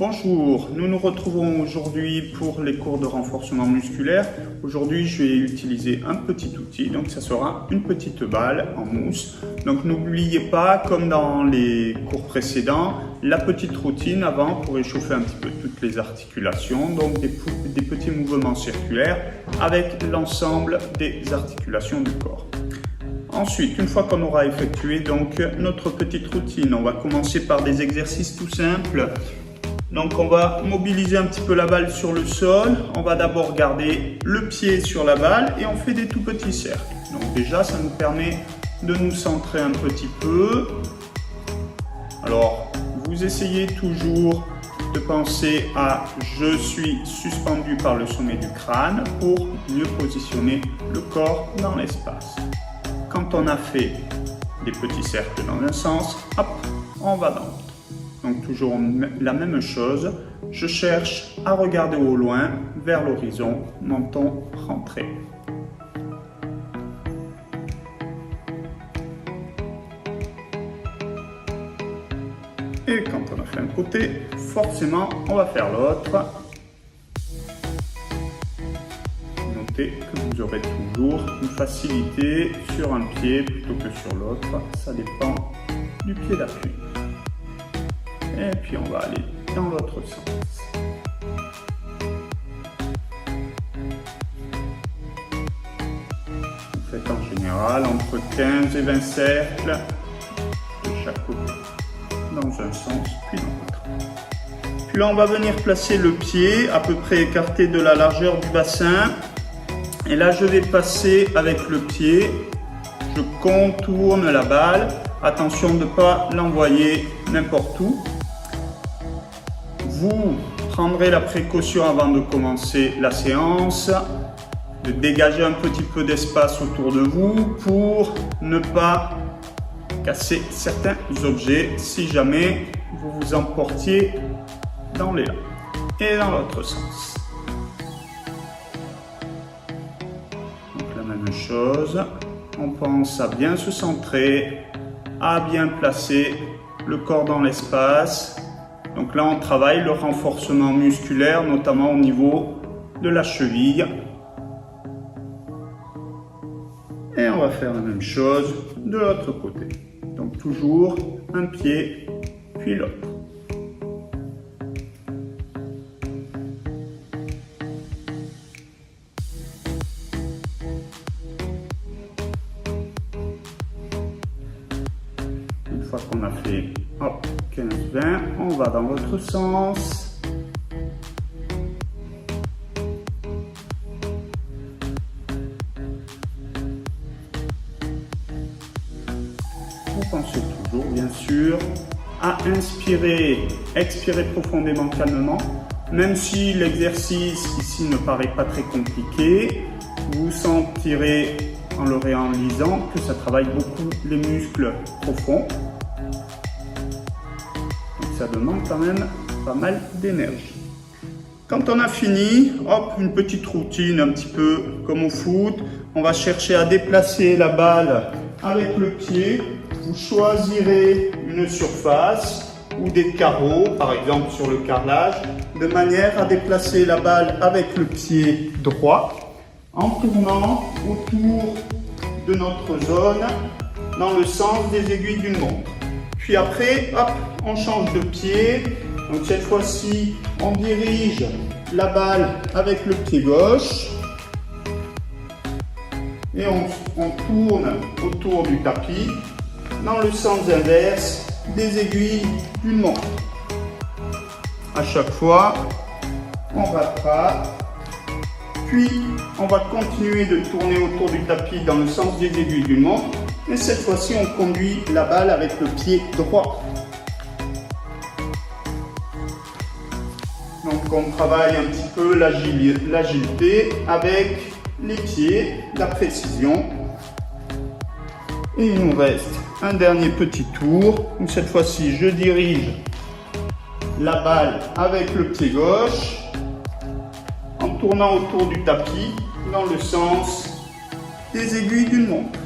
Bonjour, nous nous retrouvons aujourd'hui pour les cours de renforcement musculaire. Aujourd'hui, je vais utiliser un petit outil, donc ça sera une petite balle en mousse. Donc n'oubliez pas, comme dans les cours précédents, la petite routine avant pour échauffer un petit peu toutes les articulations, donc des petits mouvements circulaires avec l'ensemble des articulations du corps. Ensuite, une fois qu'on aura effectué donc notre petite routine, on va commencer par des exercices tout simples. Donc on va mobiliser un petit peu la balle sur le sol. On va d'abord garder le pied sur la balle et on fait des tout petits cercles. Donc déjà, ça nous permet de nous centrer un petit peu. Alors, vous essayez toujours de penser à « je suis suspendu par le sommet du crâne » pour mieux positionner le corps dans l'espace. Quand on a fait des petits cercles dans un sens, hop, on va dans l'autre. Donc toujours la même chose, je cherche à regarder au loin, vers l'horizon, menton rentré. Et quand on a fait un côté, forcément on va faire l'autre. Notez que vous aurez toujours une facilité sur un pied plutôt que sur l'autre, ça dépend du pied d'appui. Et puis on va aller dans l'autre sens. Vous faites en général entre 15 et 20 cercles de chaque côté, dans un sens puis dans l'autre. Puis là on va venir placer le pied à peu près écarté de la largeur du bassin. Et là je vais passer avec le pied, je contourne la balle. Attention de ne pas l'envoyer n'importe où. Vous prendrez la précaution avant de commencer la séance de dégager un petit peu d'espace autour de vous pour ne pas casser certains objets si jamais vous vous emportiez dans l'élan. Et dans l'autre sens. Donc la même chose, on pense à bien se centrer, à bien placer le corps dans l'espace. Donc là, on travaille le renforcement musculaire, notamment au niveau de la cheville. Et on va faire la même chose de l'autre côté. Donc toujours un pied, puis l'autre. Une fois qu'on a fait hop, 15-20, on va dans l'autre sens. Vous pensez toujours, bien sûr, à inspirer, expirer profondément, calmement. Même si l'exercice ici ne paraît pas très compliqué, vous sentirez en le réalisant que ça travaille beaucoup les muscles profonds. Ça demande quand même pas mal d'énergie. Quand on a fini, hop, une petite routine un petit peu comme au foot. On va chercher à déplacer la balle avec le pied. Vous choisirez une surface ou des carreaux, par exemple sur le carrelage, de manière à déplacer la balle avec le pied droit en tournant autour de notre zone dans le sens des aiguilles d'une montre. Puis après, hop, on change de pied. Donc cette fois-ci, on dirige la balle avec le pied gauche. Et on tourne autour du tapis dans le sens inverse des aiguilles d'une montre. À chaque fois, on rattrape. Puis, on va continuer de tourner autour du tapis dans le sens des aiguilles d'une montre. Et cette fois-ci, on conduit la balle avec le pied droit. Donc, on travaille un petit peu l'agilité avec les pieds, la précision. Et il nous reste un dernier petit tour. Donc, cette fois-ci, je dirige la balle avec le pied gauche en tournant autour du tapis dans le sens des aiguilles d'une montre.